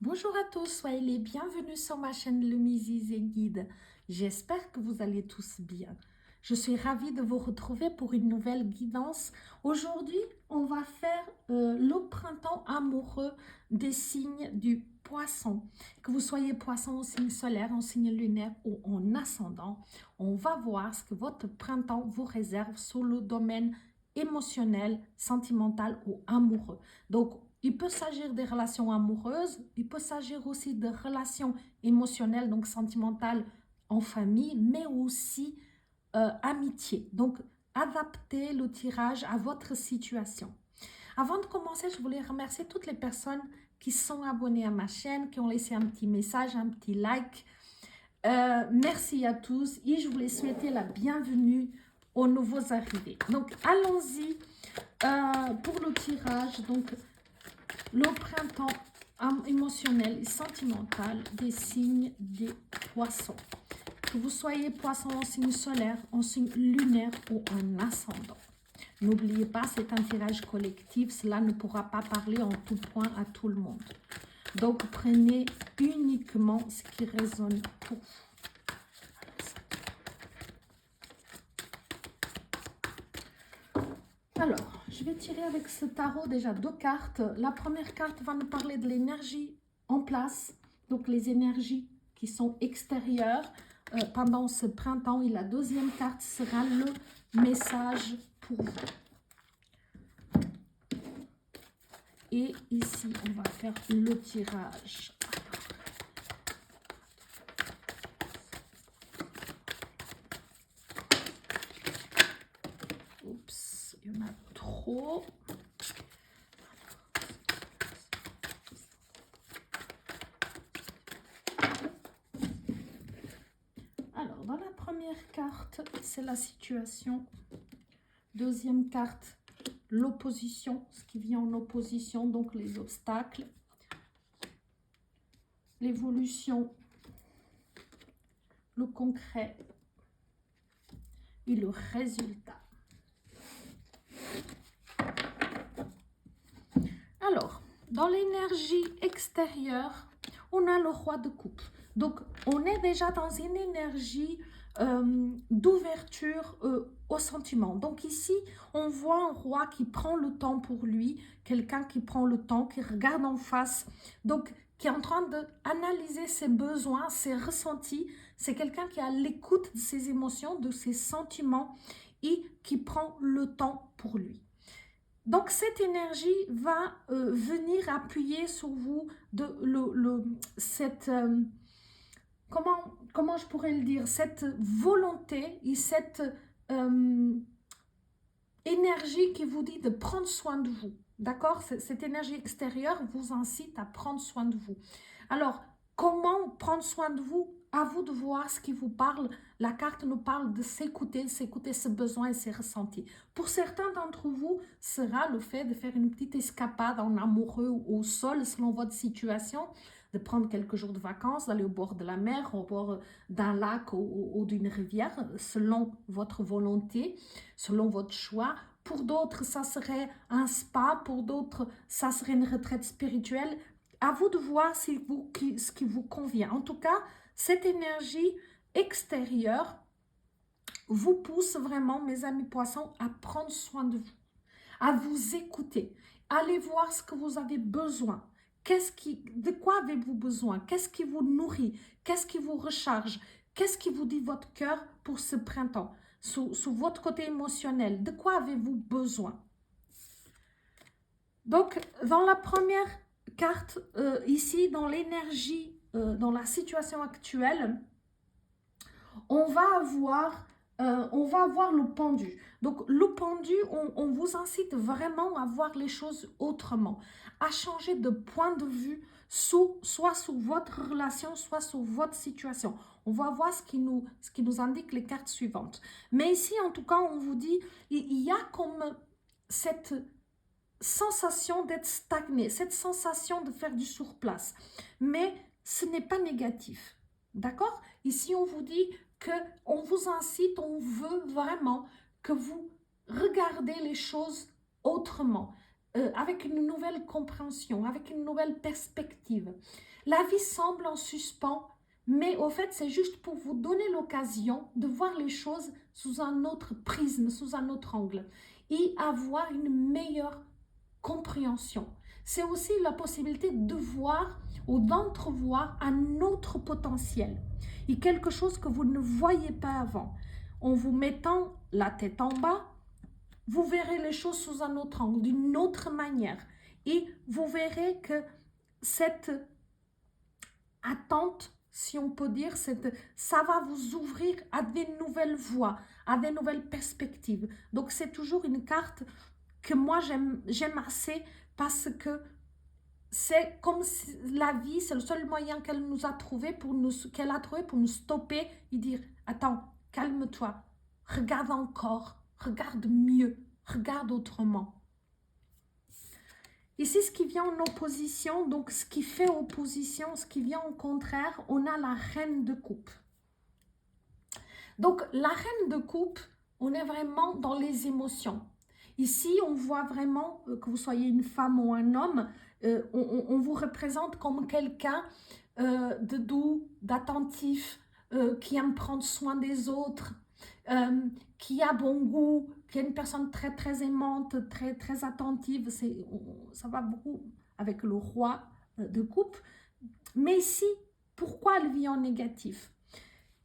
Bonjour à tous, soyez les bienvenus sur ma chaîne Le Mizis et Guide. J'espère que vous allez tous bien. Je suis ravie de vous retrouver pour une nouvelle guidance. Aujourd'hui, on va faire le printemps amoureux des signes du poisson. Que vous soyez poisson en signe solaire, en signe lunaire ou en ascendant, on va voir ce que votre printemps vous réserve sur le domaine émotionnel, sentimental ou amoureux. Donc, il peut s'agir des relations amoureuses, il peut s'agir aussi de relations émotionnelles, donc sentimentales en famille, mais aussi amitié. Donc, adaptez le tirage à votre situation. Avant de commencer, je voulais remercier toutes les personnes qui sont abonnées à ma chaîne, qui ont laissé un petit message, un petit like. Merci à tous et je voulais souhaiter la bienvenue aux nouveaux arrivés. Donc, allons-y pour le tirage. Donc, le printemps émotionnel et sentimental des signes des poissons. Que vous soyez poisson en signe solaire, en signe lunaire ou en ascendant. N'oubliez pas, c'est un tirage collectif. Cela ne pourra pas parler en tout point à tout le monde. Donc, prenez uniquement ce qui résonne pour vous. Alors, je vais tirer avec ce tarot déjà deux cartes. La première carte va nous parler de l'énergie en place, donc les énergies qui sont extérieures pendant ce printemps. Et la deuxième carte sera le message pour vous. Et ici, on va faire le tirage. Oups, il y en a trop. Alors, dans la première carte, c'est la situation. Deuxième carte, l'opposition, ce qui vient en opposition, donc les obstacles. L'évolution, le concret et le résultat. Alors, dans l'énergie extérieure, on a le roi de coupe. Donc, on est déjà dans une énergie d'ouverture au sentiment. Donc ici, on voit un roi qui prend le temps pour lui, quelqu'un qui prend le temps, qui regarde en face, donc qui est en train d'analyser ses besoins, ses ressentis. C'est quelqu'un qui a l'écoute de ses émotions, de ses sentiments et qui prend le temps pour lui. Donc, cette énergie va venir appuyer sur vous comment je pourrais le dire, cette volonté et cette énergie qui vous dit de prendre soin de vous. D'accord? Cette énergie extérieure vous incite à prendre soin de vous. Alors, comment prendre soin de vous? À vous de voir ce qui vous parle. La carte nous parle de s'écouter ses besoins et ses ressentis. Pour certains d'entre vous, sera le fait de faire une petite escapade en amoureux ou au sol selon votre situation, de prendre quelques jours de vacances, d'aller au bord de la mer, au bord d'un lac ou d'une rivière, selon votre volonté, selon votre choix. Pour d'autres, ça serait un spa. Pour d'autres, ça serait une retraite spirituelle. À vous de voir ce qui vous convient. En tout cas, cette énergie extérieure vous pousse vraiment, mes amis poissons, à prendre soin de vous, à vous écouter. Allez voir ce que vous avez besoin. De quoi avez-vous besoin? Qu'est-ce qui vous nourrit? Qu'est-ce qui vous recharge? Qu'est-ce qui vous dit votre cœur pour ce printemps? Sous votre côté émotionnel, de quoi avez-vous besoin? Donc, dans la première carte, ici, dans l'énergie, dans la situation actuelle, on va avoir le pendu. Donc, le pendu, on vous incite vraiment à voir les choses autrement, à changer de point de vue, soit sur votre relation, soit sur votre situation. On va voir ce qui nous indique les cartes suivantes. Mais ici, en tout cas, on vous dit, il y a comme cette sensation d'être stagné, cette sensation de faire du surplace. Mais ce n'est pas négatif. D'accord? Ici, on vous dit qu'on vous incite, on veut vraiment que vous regardez les choses autrement, avec une nouvelle compréhension, avec une nouvelle perspective. La vie semble en suspens, mais au fait, c'est juste pour vous donner l'occasion de voir les choses sous un autre prisme, sous un autre angle, et avoir une meilleure compréhension. C'est aussi la possibilité de voir ou d'entrevoir un autre potentiel et quelque chose que vous ne voyez pas avant. En vous mettant la tête en bas, vous verrez les choses sous un autre angle, d'une autre manière. Et vous verrez que cette attente, si on peut dire, ça va vous ouvrir à des nouvelles voies, à des nouvelles perspectives. Donc c'est toujours une carte que moi j'aime assez parce que c'est comme si la vie, c'est le seul moyen qu'elle nous a trouvé qu'elle a trouvé pour nous stopper et dire attends, calme-toi, regarde encore, regarde mieux, regarde autrement. Ici, ce qui vient en opposition, donc ce qui fait opposition, ce qui vient au contraire, on a la reine de coupe. Donc, la reine de coupe, on est vraiment dans les émotions. Ici, on voit vraiment, que vous soyez une femme ou un homme, on vous représente comme quelqu'un de doux, d'attentif, qui aime prendre soin des autres, qui a bon goût, qui est une personne très très aimante, très très attentive. Ça va beaucoup avec le roi de coupe. Mais ici, pourquoi elle vit en négatif?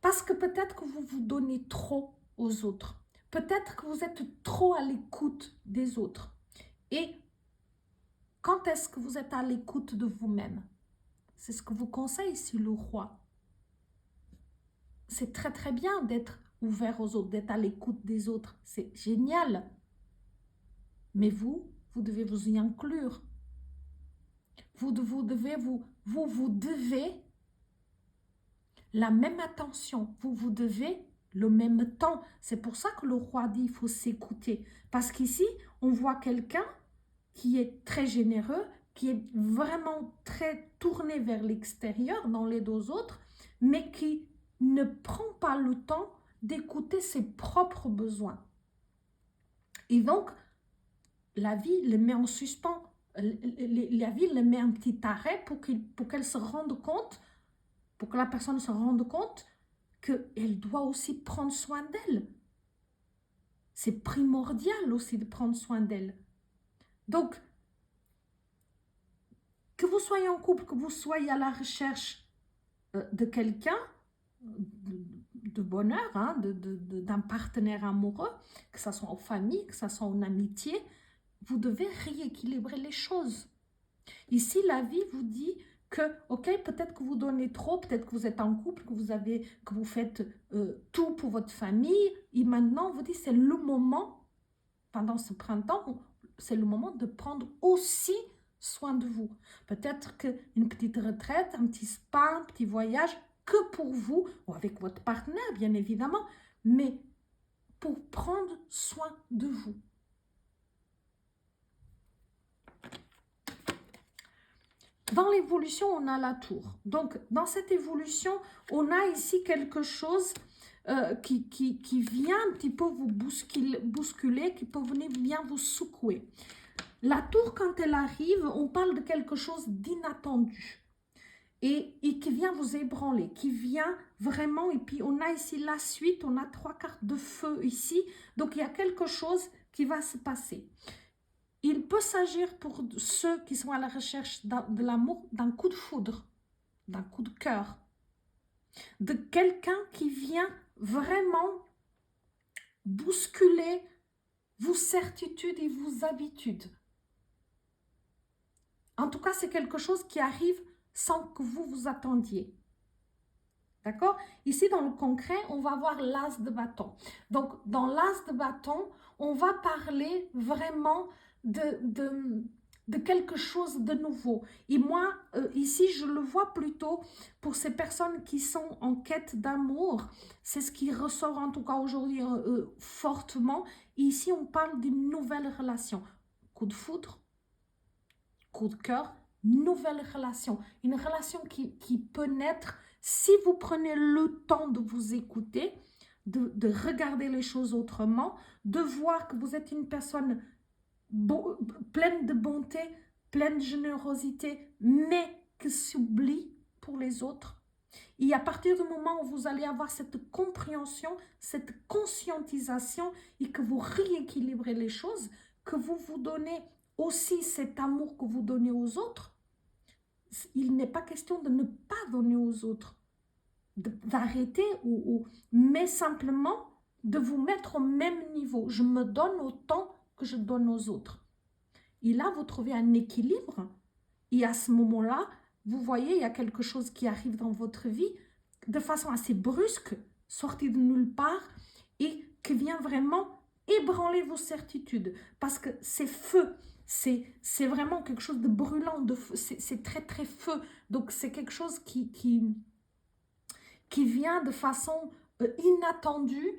Parce que peut-être que vous vous donnez trop aux autres. Peut-être que vous êtes trop à l'écoute des autres. Et quand est-ce que vous êtes à l'écoute de vous-même? C'est ce que vous conseille ici le roi. C'est très très bien d'être ouvert aux autres, d'être à l'écoute des autres. C'est génial. Mais vous devez vous y inclure. Vous devez la même attention. Vous devez le même temps. C'est pour ça que le roi dit qu'il faut s'écouter. Parce qu'ici, on voit quelqu'un qui est très généreux, qui est vraiment très tourné vers l'extérieur, dans les deux autres, mais qui ne prend pas le temps d'écouter ses propres besoins. Et donc, la vie le met en suspens. La vie le met un petit arrêt pour qu'elle se rende compte, pour que la personne se rende compte qu'elle doit aussi prendre soin d'elle. C'est primordial aussi de prendre soin d'elle. Donc, que vous soyez en couple, que vous soyez à la recherche de quelqu'un, de bonheur, hein, d'un partenaire amoureux, que ce soit en famille, que ce soit en amitié, vous devez rééquilibrer les choses. Ici, la vie vous dit que, ok, peut-être que vous donnez trop, peut-être que vous êtes en couple, que vous faites tout pour votre famille, et maintenant, vous dit c'est le moment, pendant ce printemps, c'est le moment de prendre aussi soin de vous. Peut-être qu'une petite retraite, un petit spa, un petit voyage, que pour vous, ou avec votre partenaire, bien évidemment, mais pour prendre soin de vous. Dans l'évolution, on a la tour. Donc, dans cette évolution, on a ici quelque chose qui vient un petit peu vous bousculer, qui peut venir bien vous secouer. La tour, quand elle arrive, on parle de quelque chose d'inattendu et qui vient vous ébranler, qui vient vraiment, et puis on a ici la suite, on a 3 cartes de feu ici, donc il y a quelque chose qui va se passer. Il peut s'agir pour ceux qui sont à la recherche de l'amour d'un coup de foudre, d'un coup de cœur, de quelqu'un qui vient vraiment bousculer vos certitudes et vos habitudes. En tout cas, c'est quelque chose qui arrive sans que vous vous attendiez. D'accord? Ici, dans le concret, on va voir l'as de bâton. Donc, dans l'as de bâton, on va parler vraiment de quelque chose de nouveau. Et moi, ici, je le vois plutôt pour ces personnes qui sont en quête d'amour. C'est ce qui ressort en tout cas aujourd'hui fortement. Et ici, on parle d'une nouvelle relation. Coup de foudre, coup de cœur, nouvelle relation. Une relation qui peut naître si vous prenez le temps de vous écouter, de regarder les choses autrement, de voir que vous êtes une personne pleine de bonté, pleine de générosité, mais qui s'oublie pour les autres. Et à partir du moment où vous allez avoir cette compréhension, cette conscientisation et que vous rééquilibrez les choses, que vous vous donnez aussi cet amour que vous donnez aux autres, il n'est pas question de ne pas donner aux autres, d'arrêter, mais simplement de vous mettre au même niveau. Je me donne autant que je donne aux autres. Et là, vous trouvez un équilibre. Et à ce moment-là, vous voyez, il y a quelque chose qui arrive dans votre vie de façon assez brusque, sorti de nulle part, et qui vient vraiment ébranler vos certitudes. Parce que c'est feu, c'est vraiment quelque chose de brûlant, c'est très très feu. Donc c'est quelque chose qui vient de façon inattendue,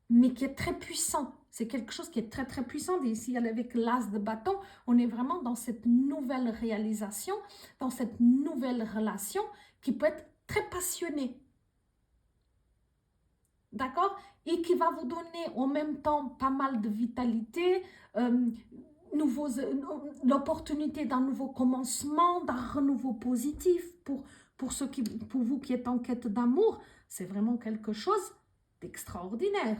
mais qui est très puissant. C'est quelque chose qui est très très puissant. Et ici, avec l'as de bâton, on est vraiment dans cette nouvelle réalisation, dans cette nouvelle relation qui peut être très passionnée. D'accord? Et qui va vous donner en même temps pas mal de vitalité, l'opportunité d'un nouveau commencement, d'un renouveau positif pour vous qui êtes en quête d'amour. C'est vraiment quelque chose d'extraordinaire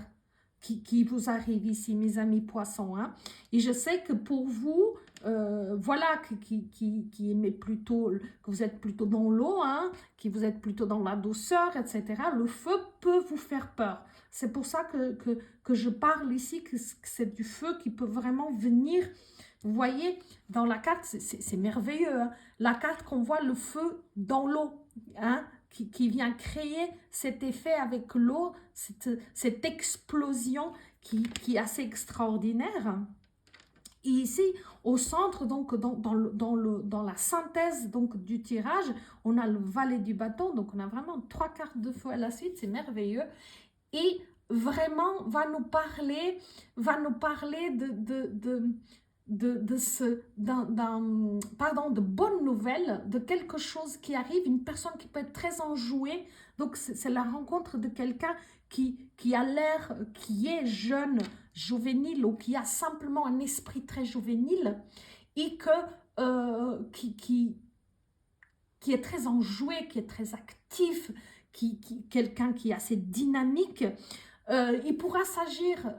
qui vous arrive ici, mes amis poissons. Hein. Et je sais que pour vous, voilà, qui aimez plutôt, que vous êtes plutôt dans l'eau, hein, que vous êtes plutôt dans la douceur, etc., le feu peut vous faire peur. C'est pour ça que je parle ici, que c'est du feu qui peut vraiment venir. Vous voyez, dans la carte, c'est merveilleux. Hein. La carte qu'on voit, le feu dans l'eau, hein, qui vient créer cet effet avec l'eau, cette explosion qui est assez extraordinaire. Et ici, au centre, donc dans la synthèse donc, du tirage, on a le valet du bâton, donc on a vraiment 3 cartes de feu à la suite, c'est merveilleux. Et vraiment, va nous parler de bonnes nouvelles, de quelque chose qui arrive, une personne qui peut être très enjouée. Donc, c'est la rencontre de quelqu'un qui a l'air, qui est jeune, juvénile, ou qui a simplement un esprit très juvénile et qui est très enjoué, qui est très actif, quelqu'un qui est assez dynamique. Il pourra s'agir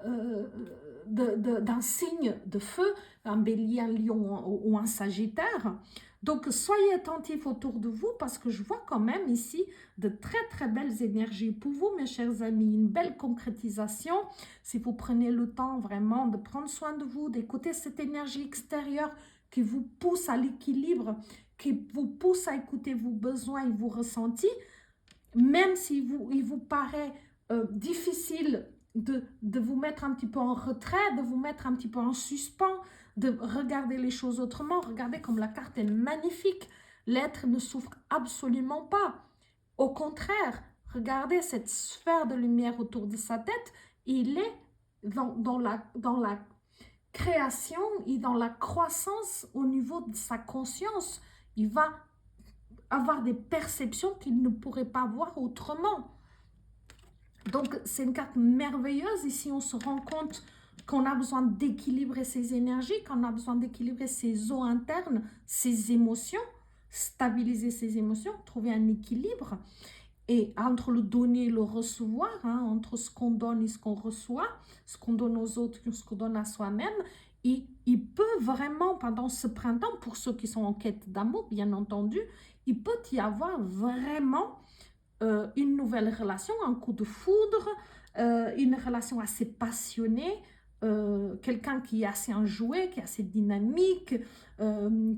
d'un signe de feu, un bélier, un lion ou un sagittaire. Donc, soyez attentifs autour de vous parce que je vois quand même ici de très très belles énergies pour vous, mes chers amis, une belle concrétisation. Si vous prenez le temps vraiment de prendre soin de vous, d'écouter cette énergie extérieure qui vous pousse à l'équilibre, qui vous pousse à écouter vos besoins et vos ressentis, même si il vous paraît difficile de vous mettre un petit peu en retrait, de vous mettre un petit peu en suspens, de regarder les choses autrement. Regardez comme la carte est magnifique. L'être ne souffre absolument pas. Au contraire, regardez cette sphère de lumière autour de sa tête. Il est dans la création et dans la croissance au niveau de sa conscience. Il va avoir des perceptions qu'il ne pourrait pas voir autrement. Donc, c'est une carte merveilleuse. Ici, on se rend compte qu'on a besoin d'équilibrer ses énergies, qu'on a besoin d'équilibrer ses eaux internes, ses émotions, stabiliser ses émotions, trouver un équilibre. Et entre le donner et le recevoir, hein, entre ce qu'on donne et ce qu'on reçoit, ce qu'on donne aux autres et ce qu'on donne à soi-même, il peut vraiment, pendant ce printemps, pour ceux qui sont en quête d'amour, bien entendu, il peut y avoir vraiment une nouvelle relation, un coup de foudre, une relation assez passionnée, quelqu'un qui est assez enjoué, qui est assez dynamique,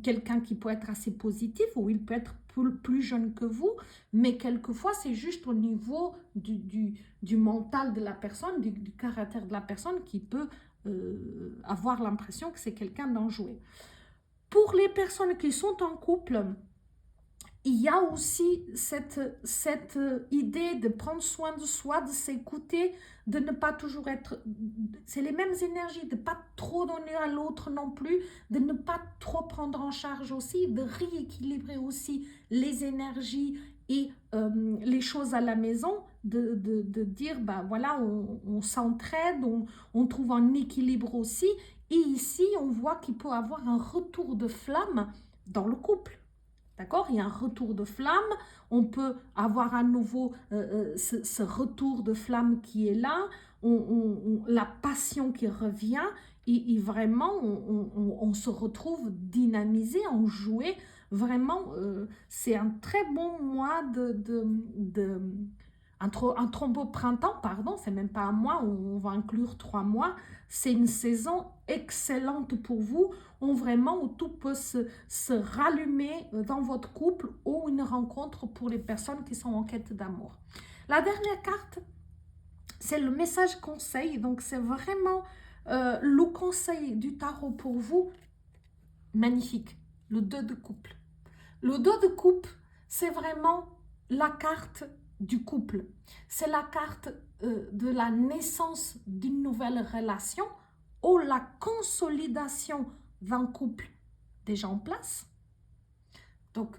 quelqu'un qui peut être assez positif ou il peut être plus jeune que vous, mais quelquefois c'est juste au niveau du mental de la personne, du caractère de la personne qui peut avoir l'impression que c'est quelqu'un d'enjoué. Pour les personnes qui sont en couple, il y a aussi cette idée de prendre soin de soi, de s'écouter, de ne pas toujours être... C'est les mêmes énergies, de ne pas trop donner à l'autre non plus, de ne pas trop prendre en charge aussi, de rééquilibrer aussi les énergies et les choses à la maison, de dire, ben voilà, on s'entraide, on trouve un équilibre aussi. Et ici, on voit qu'il peut y avoir un retour de flamme dans le couple. D'accord? Il y a un retour de flamme. On peut avoir à nouveau ce retour de flamme qui est là. La passion qui revient. Et vraiment, on se retrouve dynamisé, enjoué. Vraiment, c'est un très bon mois un trombeau printemps, pardon, c'est même pas un mois, on va inclure 3 mois. C'est une saison excellente pour vous, où tout peut se rallumer dans votre couple ou une rencontre pour les personnes qui sont en quête d'amour. La dernière carte, c'est le message conseil. Donc, c'est vraiment le conseil du tarot pour vous. Magnifique. Le 2 de couple. Le 2 de couple, c'est vraiment la carte du couple. C'est la carte de la naissance d'une nouvelle relation ou la consolidation d'un couple déjà en place. Donc,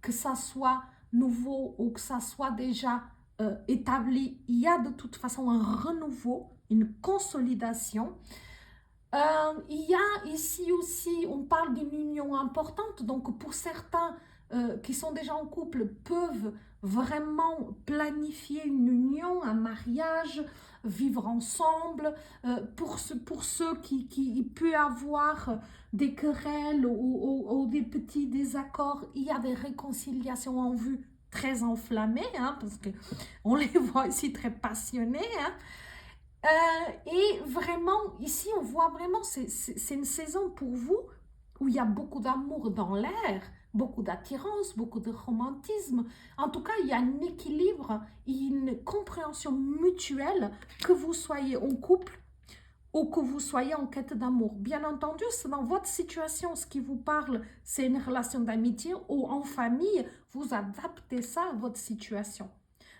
que ça soit nouveau ou que ça soit déjà établi, il y a de toute façon un renouveau, une consolidation. Il y a ici aussi, on parle d'une union importante, donc pour certains qui sont déjà en couple peuvent vraiment planifier une union, un mariage, vivre ensemble. Pour ceux qui peut avoir des querelles ou des petits désaccords, il y a des réconciliations en vue très enflammées, hein, parce qu'on les voit ici très passionnés, hein. Et vraiment, ici, on voit vraiment, c'est une saison pour vous où il y a beaucoup d'amour dans l'air, beaucoup d'attirance, beaucoup de romantisme. En tout cas, il y a un équilibre, une compréhension mutuelle, que vous soyez en couple ou que vous soyez en quête d'amour. Bien entendu, c'est dans votre situation, ce qui vous parle, c'est une relation d'amitié ou en famille, vous adaptez ça à votre situation.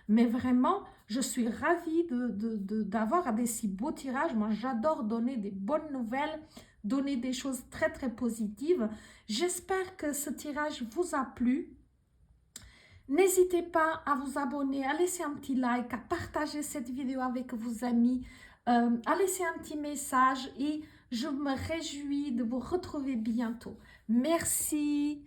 Mais vraiment, je suis ravie d'avoir des si beaux tirages. Moi, j'adore donner des bonnes nouvelles, donner des choses très, très positives. J'espère que ce tirage vous a plu. N'hésitez pas à vous abonner, à laisser un petit like, à partager cette vidéo avec vos amis, à laisser un petit message et je me réjouis de vous retrouver bientôt. Merci.